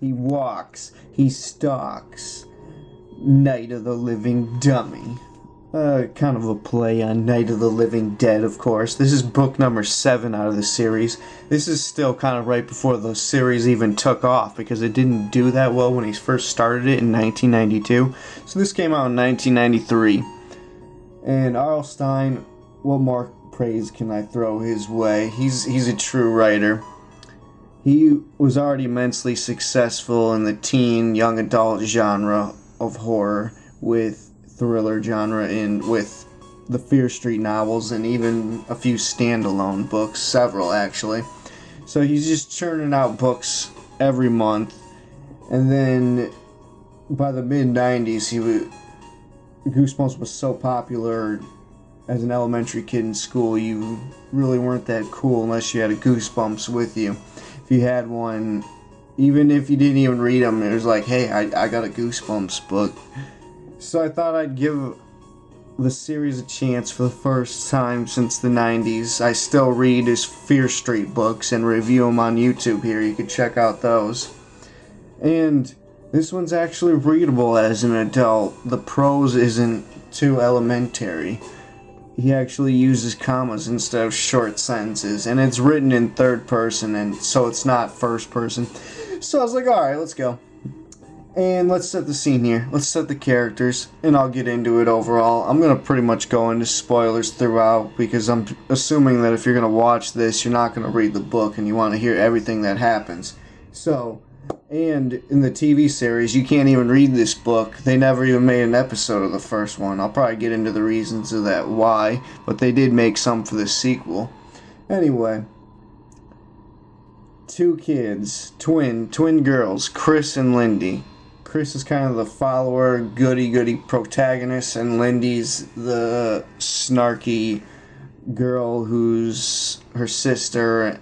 he walks, he stalks. Night of the Living Dummy. Kind of a play on Night of the Living Dead, of course. This is book number 7 out of the series. This is still kind of right before the series even took off, because it didn't do that well when he first started it in 1992. So this came out in 1993. And R.L. Stine, what more praise can I throw his way? He's a true writer. He was already immensely successful in the teen, young adult genre of horror, with thriller genre, and with the Fear Street novels, and even a few standalone books, several actually. So he's just churning out books every month, and then by the mid-90s, Goosebumps was so popular. As an elementary kid in school, you really weren't that cool unless you had a Goosebumps with you. If you had one, even if you didn't even read them, it was like, hey, I got a Goosebumps book. So I thought I'd give the series a chance for the first time since the 90s. I still read his Fear Street books and review them on YouTube here. You can check out those. And this one's actually readable as an adult. The prose isn't too elementary. He actually uses commas instead of short sentences. And it's written in third person, and so it's not first person. So I was like, alright, let's go. And let's set the scene here. Let's set the characters, and I'll get into it overall. I'm going to pretty much go into spoilers throughout, because I'm assuming that if you're going to watch this, you're not going to read the book, and you want to hear everything that happens. So, and in the TV series, you can't even read this book. They never even made an episode of the first one. I'll probably get into the reasons of that why, but they did make some for the sequel. Anyway, 2 kids, twin girls, Kris and Lindy. Kris is kind of the follower, goody-goody protagonist, and Lindy's the snarky girl who's her sister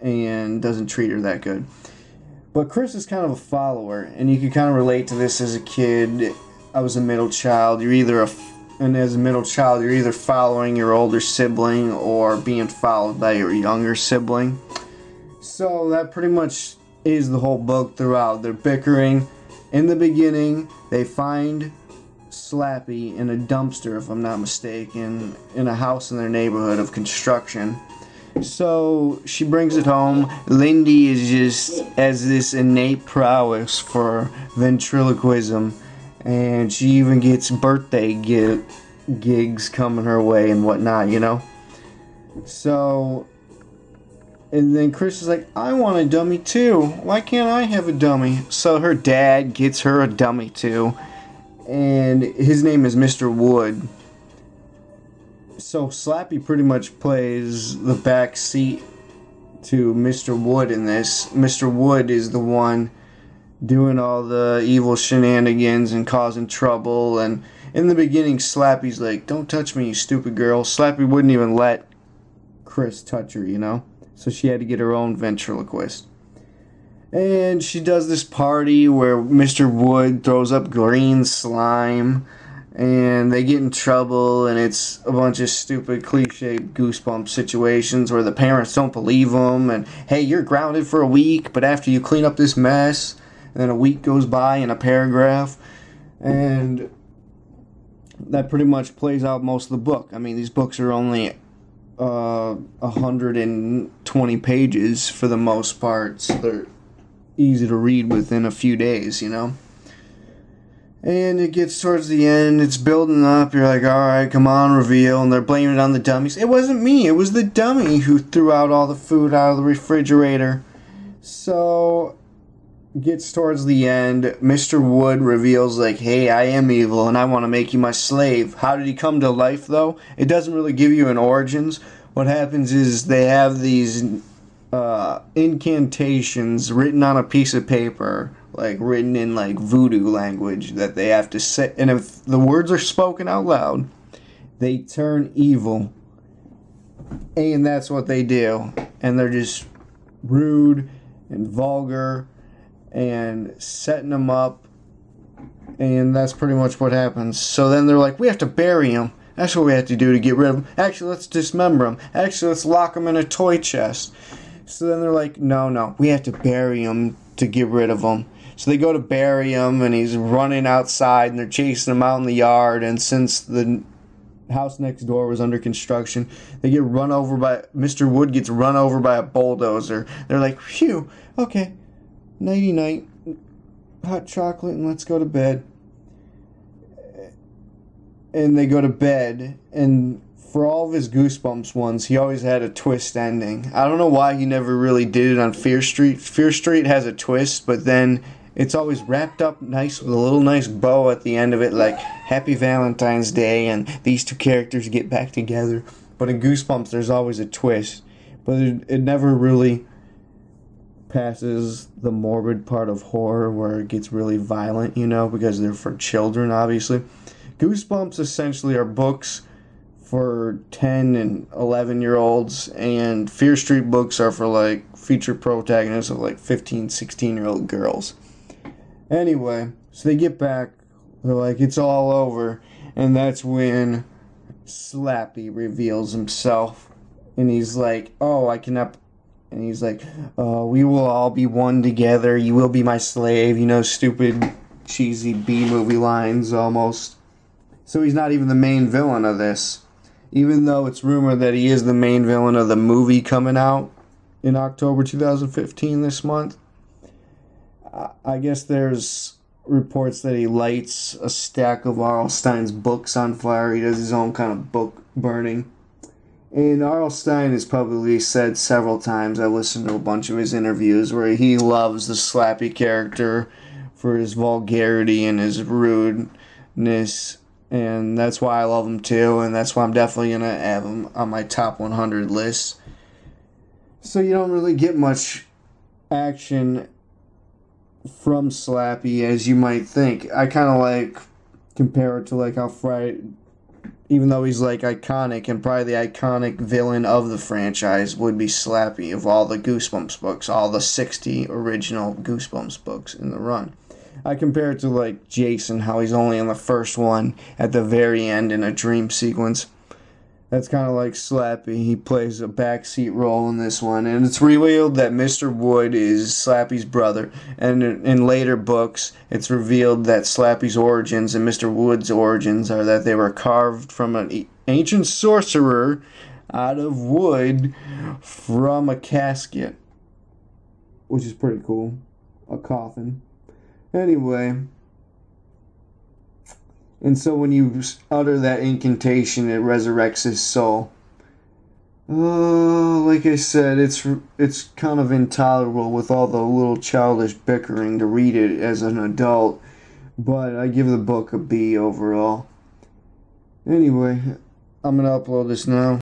and doesn't treat her that good. But Kris is kind of a follower, and you can kind of relate to this as a kid. I was a middle child. And as a middle child, you're either following your older sibling or being followed by your younger sibling. So that pretty much is the whole book throughout. They're bickering. In the beginning, they find Slappy in a dumpster, if I'm not mistaken, in a house in their neighborhood of construction. So she brings it home. Lindy is just has this innate prowess for ventriloquism, and she even gets birthday gigs coming her way and whatnot, you know? So, and then Kris is like, I want a dummy too. Why can't I have a dummy? So her dad gets her a dummy too, and his name is Mr. Wood. So Slappy pretty much plays the back seat to Mr. Wood in this. Mr. Wood is the one doing all the evil shenanigans and causing trouble, and in the beginning Slappy's like, don't touch me, you stupid girl. Slappy wouldn't even let Kris touch her, you know? So she had to get her own ventriloquist. And she does this party where Mr. Wood throws up green slime, and they get in trouble, and it's a bunch of stupid cliche Goosebumps situations where the parents don't believe them, and hey, you're grounded for a week, but after you clean up this mess, and then a week goes by in a paragraph, and that pretty much plays out most of the book. I mean, these books are only 120 pages for the most part, so they're easy to read within a few days, you know? And it gets towards the end, it's building up, you're like, alright, come on, reveal, and they're blaming it on the dummies. It wasn't me, it was the dummy who threw out all the food out of the refrigerator. So, gets towards the end, Mr. Wood reveals, like, hey, I am evil, and I want to make you my slave. How did he come to life, though? It doesn't really give you an origins. What happens is they have these incantations written on a piece of paper, like written in like voodoo language that they have to say, and if the words are spoken out loud, they turn evil. And that's what they do. And they're just rude and vulgar and setting them up, and that's pretty much what happens. So then they're like, we have to bury him. That's what we have to do to get rid of him. Actually, let's dismember him. Actually, let's lock him in a toy chest. So then they're like, no, we have to bury him to get rid of him. So they go to bury him, and he's running outside, and they're chasing him out in the yard. And since the house next door was under construction, they get run over by Mr. Wood gets run over by a bulldozer. They're like, phew, okay, nighty night, hot chocolate, and let's go to bed. And they go to bed, and for all of his Goosebumps ones, he always had a twist ending. I don't know why he never really did it on Fear Street. Fear Street has a twist, but then it's always wrapped up nice with a little nice bow at the end of it, like Happy Valentine's Day, and these two characters get back together. But in Goosebumps, there's always a twist. But it never really passes the morbid part of horror where it gets really violent, you know, because they're for children, obviously. Goosebumps essentially are books for 10 and 11-year-olds, and Fear Street books are for like feature protagonists of like 15, 16-year-old girls. Anyway, so they get back, they're like, it's all over, and that's when Slappy reveals himself, and he's like, oh, I cannot, and he's like, we will all be one together, you will be my slave, you know, stupid, cheesy B-movie lines almost. So he's not even the main villain of this, even though it's rumored that he is the main villain of the movie coming out in October 2015 this month. I guess there's reports that he lights a stack of R.L. Stine's books on fire. He does his own kind of book burning. And R.L. Stine has publicly said several times, I listened to a bunch of his interviews, where he loves the Slappy character for his vulgarity and his rudeness. And that's why I love him too, and that's why I'm definitely going to have him on my top 100 list. So you don't really get much action from Slappy as you might think. I kind of like compare it to like how Friday, even though he's like iconic, and probably the iconic villain of the franchise would be Slappy of all the Goosebumps books, all the 60 original Goosebumps books in the run. I compare it to like Jason, how he's only in the first one at the very end in a dream sequence. That's kind of like Slappy. He plays a backseat role in this one. And it's revealed that Mr. Wood is Slappy's brother. And in later books, it's revealed that Slappy's origins and Mr. Wood's origins are that they were carved from an ancient sorcerer out of wood from a casket. Which is pretty cool. A coffin. Anyway, and so when you utter that incantation, it resurrects his soul. Like I said, it's kind of intolerable with all the little childish bickering to read it as an adult, but I give the book a B overall. Anyway, I'm going to upload this now.